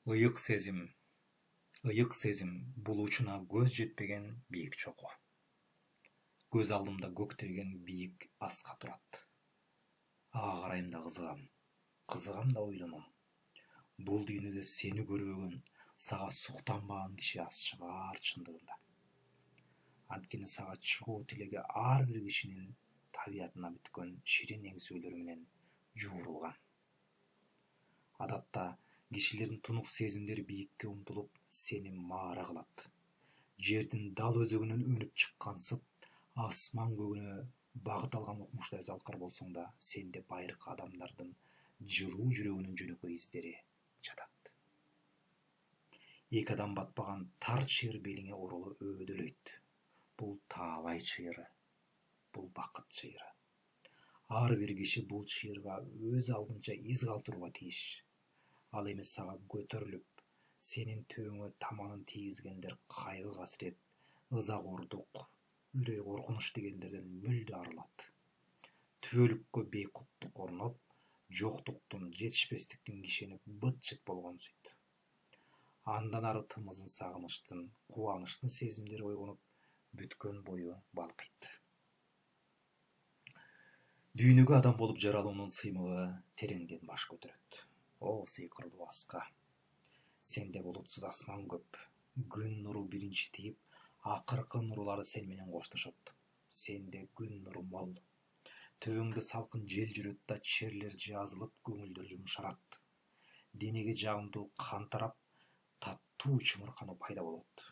Ыйык сезим, ыйык сезим бул учуна көз жетпеген бийик чокко. Көз алдымда көктөргөн бийик аска турат. Ага карайм да кызыгам да ойлоном. Бул дүйнөдө сени көрбөгөн, сага суктанбаган киши аз чыгаар чындыгында. Анткени сага чыгуу тилеги ар бир кишинин табиятына бүткөн ширин эңсөлөр менен жуурулган. Адатта кишилердин тунук сезимдери бийикке умтулуп сени маара кылат. Жердин дал өзөгүнөн өнүп чыккансып, асман көгүнө багыт алган укмуштай залкар болсоң да, сенде байыркы адамдардын жылуу жүрөгүнүн жөнөкөй издери жатат. Эки адам батпаган тар чыйыр белиңе ороло өөдөлөйт. Бул таалай чыйыры, бул бакыт чыйыры. Ар бир киши бул чыйырга өз алдынча из калтырууга тийиш. Ал эми сага көтөрүлүп, сенин төбөңө таманын тийгизгендер кайгы касірет, ыза кордук, үрөй коркунуч дегендерден мүлдө арылат. Түбөлүккө бейкуттук орноп, жоктуктун, жетишпестиктин кишенип быт-чыт болгонсуйт. Андан ары тымызын сагынычтын, кубанычтын сезимдери ойгонуп, бүткөн бою балкыйт. Дүйнөгө адам болуп жаралуунун сыймыгы тереңден баш көтөрөт. О сыйкырдуу аска, сенде булутсуз асман көп, күн нуру биринчи тийип, акыркы нурлары сен менен коштошот. Сенде күн нуру мол. Төбөңдө салкын жел жүрөт да черлер жазылып, көңүлдөр жумшарат. Денеге жагымдуу кан тарап, таттуу чымыркануу пайда болот.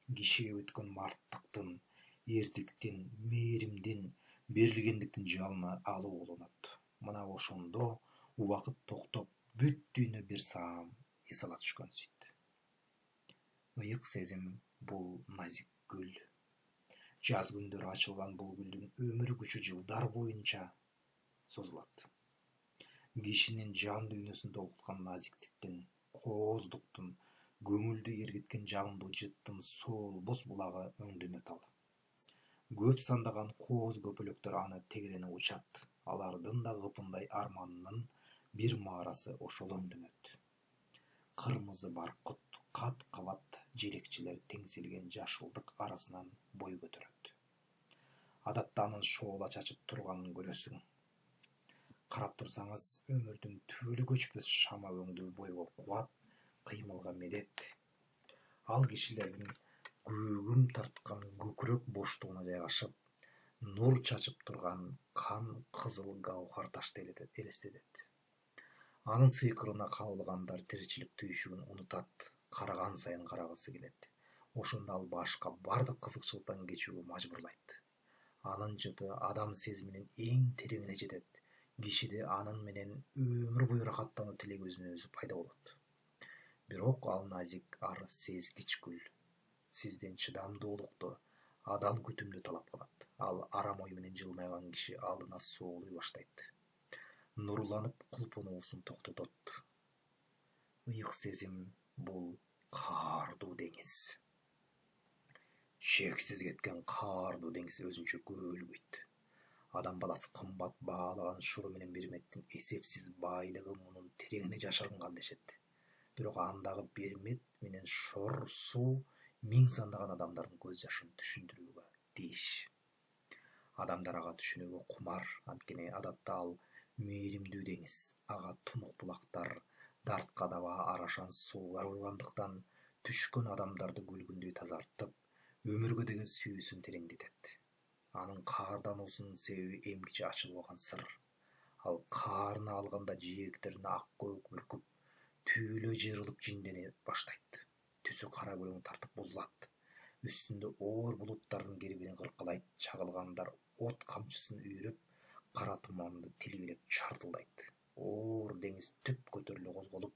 Кишиге өткөн марттыктын, эрдиктин, мээримдин, берилгендиктин жалына алуу болонот. Мына ошондо убакыт токтоп, бүт дүйнө бир саам эс ала түшкөнсүйт. Ыйык сезим бул назик гүл. Жаз күндөрү ачылган бул гүлдүн өмүр күчү жылдар боюнча созулат. Кишинин жан дүйнөсүн толкуткан назиктиктин, кооздуктун, көңүлдү эргиткен жагымдуу жыттын соолбос булагы өңдөнөт ал. Көп сандаган кооз көпөлөктөр аны тегерене учат. Алардын да кыпындай арманынын бир маарасы ошол өңдөнөт. Кырмызы баркут, кат-кабат желекчелер теңселген жашылдык арасынан бой көтөрөт. Адатта анын шоола чачып турганын көрөсүң. Карап турсаңыз, өмүрдүн түбөлүк өчпөс шама өңдүү бойго кубат, кыймылга медет. Ал кишилердин көгүм тарткан көкүрөк боштугуна жайгашып, нур чачып турган кан кызыл гаухар ташты элестетет. Анын сыйкырына кабылгандар тиричилик түйшүгүн унутат, караган сайын карагысы келет. Ошондо ал башка бардык кызыкчылыктан кечүүгө мажбурлайт. Анын жыты адам сезиминин эң тереңине жетет. Кишиде анын менен өмүр бою рахаттануу тилеги өзүнөн өзү пайда болот. Бирок ал назик, ар сезгич гүл сизден чыдамдуулукту, адал күтүмдү талап кылат. Ал арам ой менен жылмайган киши алдына соолуй баштайт. Нурланып кулпунуусун токтотот. Ыйык сезим бул каардуу деңиз. Чексиз кеткен каардуу деңиз өзүнчө көөлгөйт. Адам баласы кымбат баалаган шуру менен Берметтин эсепсиз байлыгы мунун тереңине жашырынган дешет. Бирок андагы Бермет менен шор суу миң сандаган адамдардын көз жашын түшүндүрүүгө тийиш. Адамдар ага түшүнүүгө кумар, анткени адатта ал мээримдүү деңиз. Ага тунук булактар, дартка даба арашан суулар куйгандыктан түшкөн адамдарды күлгүндөй тазартып, өмүргө деген сүйүүсүн тереңдетет. Анын каардануусунун себеби эмгиче ачылбаган сыр. Ал каарына алганда жээктерине ак көбүк бүркүп, түйүлө жырылып жиндене баштайт. Түсү кара көлөң тартып бузулат. Үстүндө оор булуттардын кербини кыркылайт, чагылгандар от камчысын үйрөп, кара туманды тилгелеп чартылдайт. Оор деңиз түп көтөрүлө козголуп,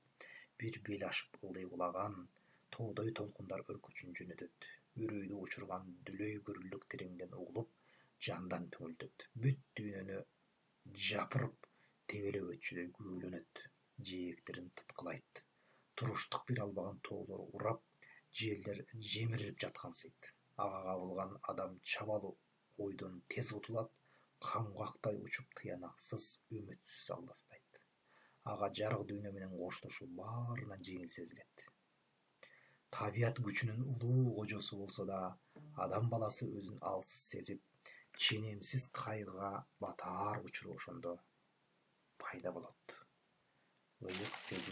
бир бел ашып ылдый кулаган тоодой толкундар өркөчүн жөнөтөт. Үрөйдү учурган дүлөй көрүлдүк тереңден угулуп, жандан түңүлтөт. Бүт дүйнөнү жапырып, тебелеп өтчүдөй күүлөнөт. Жээктерин тыткылайт. Туруштук бере албаган тоолор урап, жерлер жемирилип жаткансыйт. Ага кабылган адам чабалуу ойдон тез кутулат, камгактай учуп тыянаксыз, үмүтсүз албастайт. ага жарык дүйнө менен коштошуу баарынан жеңил сезилет. Табият күчүнүн улуу кожосу болсо да, адам баласы өзүн алсыз сезип, ченемсиз кайгыга батаар учуру ошондо пайда болот. Ыйык сезим